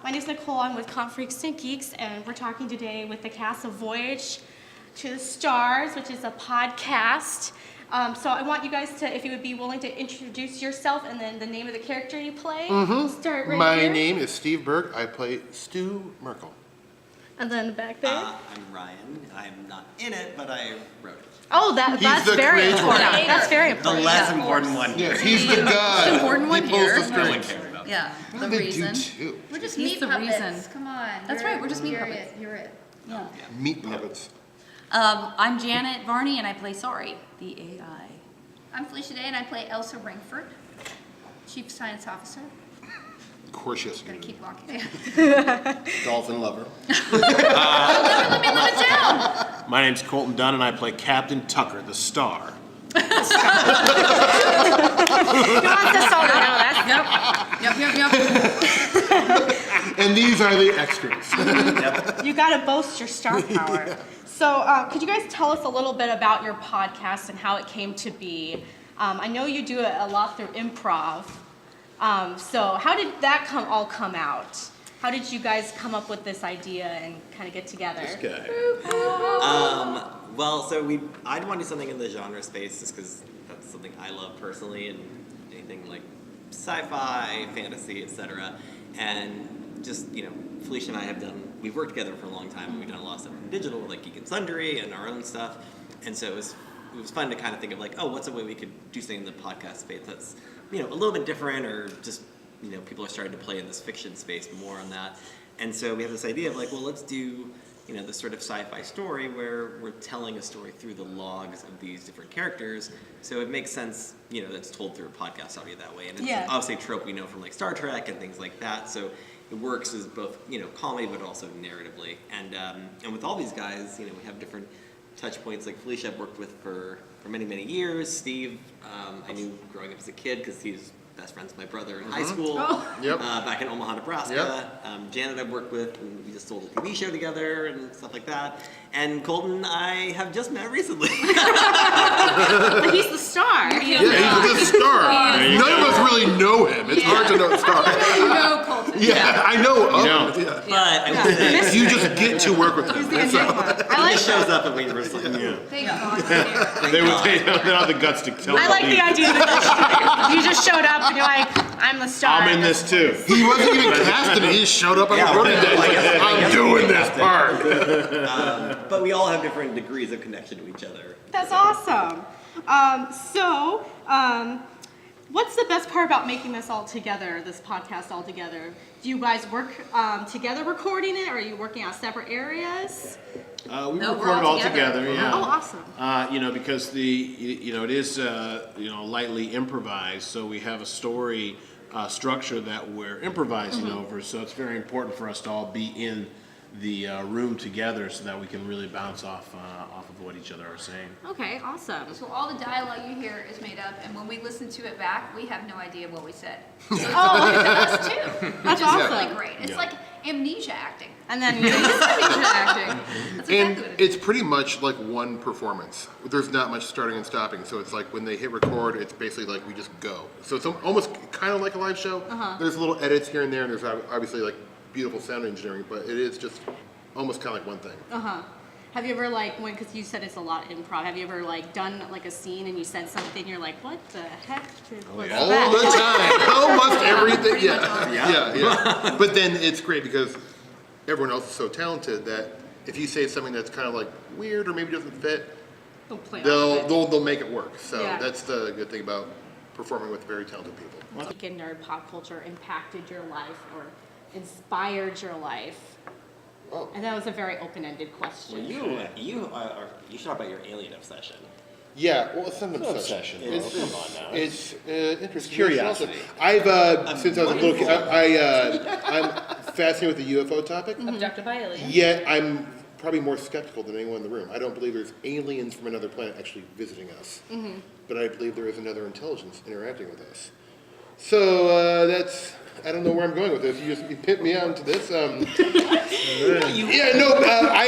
My name is Nicole. I'm with Con Freaks and Geeks, and we're talking today with the cast of Voyage to the Stars, which is a podcast. So I want you guys to, if you would be willing to introduce yourself and then the name of the character you play. Start right My here. name is Steve Berg. I play Stu Merkel. And then back there. I'm Ryan. I'm not in it, but I wrote it. Oh, that's the very creator. important. That's very The important. less important one. Yes, he's the guy. The important one he pulls here. the No one strings. cares about. Yeah, What the do they reason. do too? We're just He's meat the puppets. reason. Come on. That's right, we're just meat you're puppets. It. You're it. Yeah. Meat puppets. I'm Janet Varney, and I play Sorry, the AI. I'm Felicia Day, and I play Elsa Ringford, Chief Science Officer. Of course, yes. Gotta keep walking. Dolphin lover. Never let me live it down. My name's Colton Dunn, and I play Captain Tucker, the star. Who wants to solve it? No, that's Yep. And these are the extras. You got to boast your star power. So, could you guys tell us a little bit about your podcast and how it came to be? I know you do it a lot through improv. So, how did that all come out? How did you guys come up with this idea and kind of get together? This guy. Well, I'd want to do something in the genre space just because that's something I love personally, and anything like sci-fi, fantasy, etc. And just, Felicia and I we've worked together for a long time, and we've done a lot of stuff in digital, like Geek and Sundry, and our own stuff. And so it was fun to kind of think of like, oh, what's a way we could do something in the podcast space that's, a little bit different, or just, people are starting to play in this fiction space more on that. And so we have this idea of like, well, let's do, this sort of sci-fi story where we're telling a story through the logs of these different characters. So it makes sense, that's told through a podcast audio that way. And it's obviously a trope we know from like Star Trek and things like that. So it works as both, comedy, but also narratively. And with all these guys, we have different touch points. Like Felicia I've worked with for many, many years. Steve, I knew growing up as a kid because he's best friends with my brother in high school, back in Omaha, Nebraska. Janet I've worked with, and we just sold a TV show together and stuff like that. And Colton I have just met recently. But he's the star. Yeah, he's the star. None of us really know him. It's hard to know the star. You know Colton. Yeah, I know of No. him. Yeah. But I would say You just get to work with him. I he like just shows up and we just like, Thank God. They don't have the guts to tell I like me. the idea that you just showed up and you're like, I'm the star. I'm in this too. He wasn't even casting it. He just showed up on the recording day. He's like, I'm doing this part. but we all have different degrees of connection to each other. That's awesome. What's the best part about making this all together, this podcast all together? Do you guys work together recording it, or are you working out separate areas? We No, we're record it all all together, together. yeah. Oh, awesome. Because it is lightly improvised, so we have a story structure that we're improvising over. So it's very important for us to all be in the room together so that we can really bounce off of what each other are saying. Okay, awesome. So all the dialogue you hear is made up, and when we listen to it back, we have no idea what we said. So it's Oh, us too. that's Which is awesome. really great. It's Yeah. like amnesia acting. And then Amnesia acting. That's exactly And what it is. it's pretty much like one performance. There's not much starting and stopping, so it's like when they hit record, it's basically like we just go. So it's almost kind of like a live show. There's little edits here and there, and there's obviously like beautiful sound engineering, but it is just almost kind of like one thing. have you ever because you said it's a lot of improv, have you ever done like a scene and you said something, you're like, what the heck was All that? the time, almost everything. Pretty much all the Yeah. But then it's great because everyone else is so talented that if you say something that's kind of like weird or maybe doesn't fit, Don't play off of it. they'll make it work. So Yeah. that's the good thing about performing with very talented people. Like in nerd pop culture impacted your life or inspired your life? Oh. And that was a very open-ended question. You should talk about your alien obsession. Yeah, well, it's not an It's an obsession. obsession. It's, Come on now. it's interesting. Curiosity. I've since I was a little kid, I'm fascinated with the UFO topic. Abducted by aliens. Yet I'm probably more skeptical than anyone in the room. I don't believe there's aliens from another planet actually visiting us, but I believe there is another intelligence interacting with us. So that's. I don't know where I'm going with this. You pit me on to this. I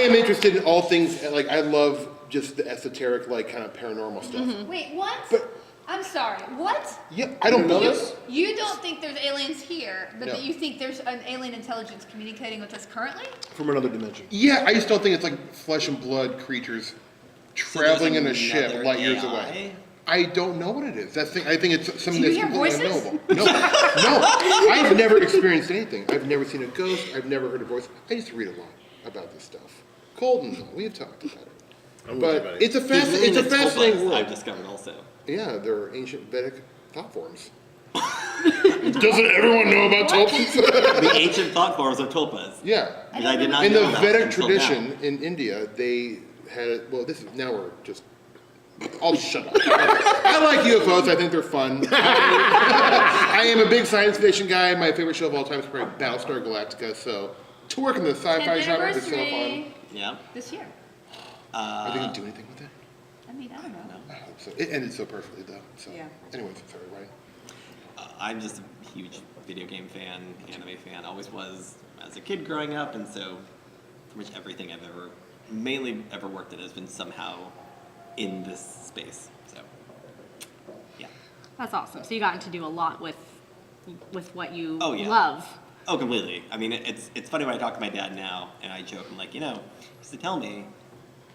am interested in all things. Like I love just the esoteric, like kind of paranormal stuff. Wait, what? But I'm sorry, what? Yeah, I don't know You, this. you don't think there's aliens here, but No. that you think there's an alien intelligence communicating with us currently? From another dimension. Yeah, I just don't think it's like flesh and blood creatures traveling in a ship another light years AI? away. I don't know what it is. That's the thing. I think it's something Do you that's hear completely voices? unknowable. No, I've never experienced anything. I've never seen a ghost. I've never heard a voice. I just read a lot about this stuff. Colton, we've talked about it. I'm with you, But buddy. it's a There's fascinating tulpas world. I've discovered also. Yeah, there are ancient Vedic thought forms. Doesn't everyone know about tulpas? The ancient thought forms of tulpas. Yeah. And I did not In know the about Vedic until tradition in India, they had, well, this is, now we're just, I'll just shut up. I like UFOs, I think they're fun. I am a big science fiction guy. My favorite show of all time is probably Battlestar Galactica, so to work in the sci-fi 10th genre is so fun. anniversary Now. Yeah. this year. Are they gonna do anything with it? I mean, I don't know. I hope so. It ended so perfectly though, so. Yeah. Anyways, sorry, Ryan. I'm just a huge video game fan, anime fan, always was as a kid growing up, and so pretty much everything I've mainly ever worked in has been somehow in this space. So, yeah. That's awesome. So you gotten to do a lot with what you Oh, yeah. love. Oh, completely. I mean, it's funny when I talk to my dad now, and I joke, I'm like, he used to tell me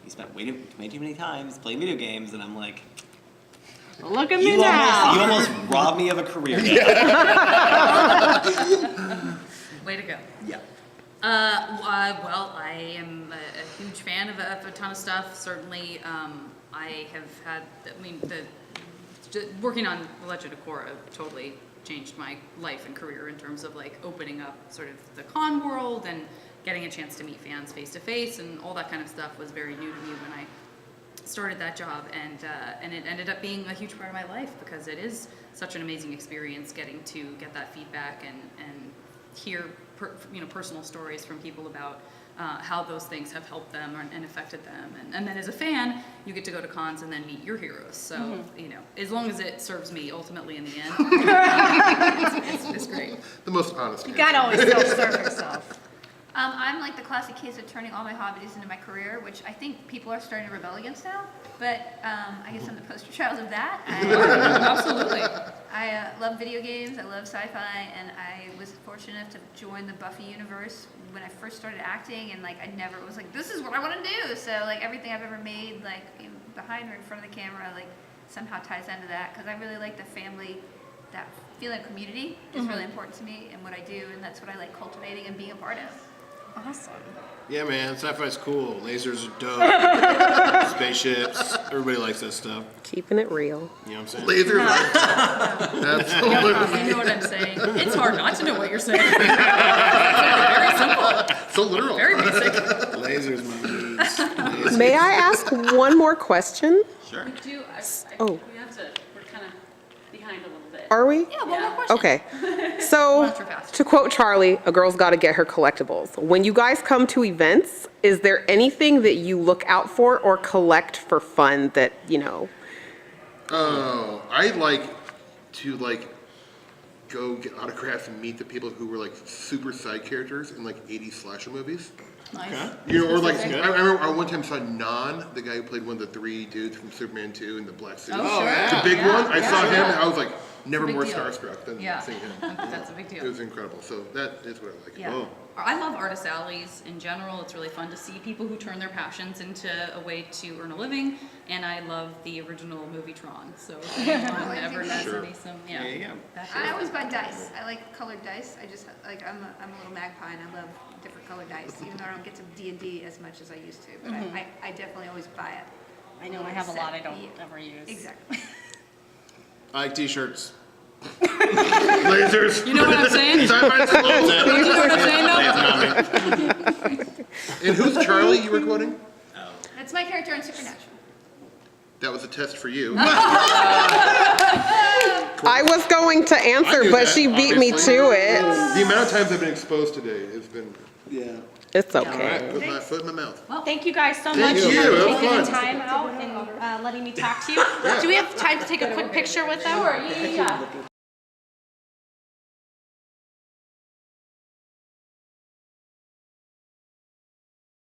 he spent way too many times playing video games, and I'm like, Look at me you now. almost robbed me of a career. Way to go. Yeah. Well, I am a huge fan of a ton of stuff. Certainly, I have had, working on Legend of Korra totally changed my life and career in terms of like opening up sort of the con world and getting a chance to meet fans face to face, and all that kind of stuff was very new to me when I started that job, and it ended up being a huge part of my life because it is such an amazing experience getting to get that feedback and hear personal stories from people about how those things have helped them and affected them, and then as a fan you get to go to cons and then meet your heroes, so as long as it serves me ultimately in the end, it's great. The most honest. You gotta always self-serve yourself. I'm like the classic case of turning all my hobbies into my career, which I think people are starting to rebel against now. But I guess I'm the poster child of that. Absolutely. I love video games, I love sci-fi, and I was fortunate enough to join the Buffy universe when I first started acting, and like I never was like, this is what I want to do. So like everything I've ever made, like behind or in front of the camera, like somehow ties into that, because I really like the family, that feeling of community is really important to me and what I do, and that's what I like cultivating and being a part of. Awesome. Yeah, man, sci-fi's cool. Lasers are dope. Spaceships. Everybody likes that stuff. Keeping it real. You know what I'm saying? Laser. Absolutely. You know what I'm saying? It's hard not to know what you're saying. Very simple, So literal. very basic. Lasers, my dudes. Lasers. May I ask one more question? Sure. Oh. We have to, we're kind of behind a little bit. Are we? Yeah, one more question. Okay. So, Not too fast. to quote Charlie, a girl's got to get her collectibles. When you guys come to events, is there anything that you look out for or collect for fun that, Oh, I like to go get autographs and meet the people who were like super side characters in like 80s slasher movies. Nice. Or like I remember I one time saw Nan, the guy who played one of the three dudes from Superman 2 in the black suit. Oh, sure. The big Yeah, one. I yeah, saw him yeah. and I was like never Big more deal. starstruck than Yeah. seeing him. That's a big It deal. was incredible. So that is what I like. Yeah. Cool. I love artist alleys in general. It's really fun to see people who turn their passions into a way to earn a living. And I love the original movie Tron. So if anyone ever has Sure. any Yeah, yeah. I always buy dice. I like colored dice. I just like I'm a little magpie and I love different colored dice, even though I don't get to D&D as much as I used to. But I definitely always buy it. I know I have a lot I don't Yeah. ever use. Exactly. I like t-shirts. Lasers. You know what I'm saying? Sci-fi's cool. You know what I'm saying though? And who's Charlie you were quoting? That's my character in Supernatural. That was a test for you. I was going to I answer, knew but that, she beat me obviously. to it. The amount of times I've been exposed today has been It's okay. put my foot in my mouth. Well, thank you guys so Thank much you. for It was taking the fun. time out and letting me talk to you. Do we have time to take a quick picture with them? Sure, yeah.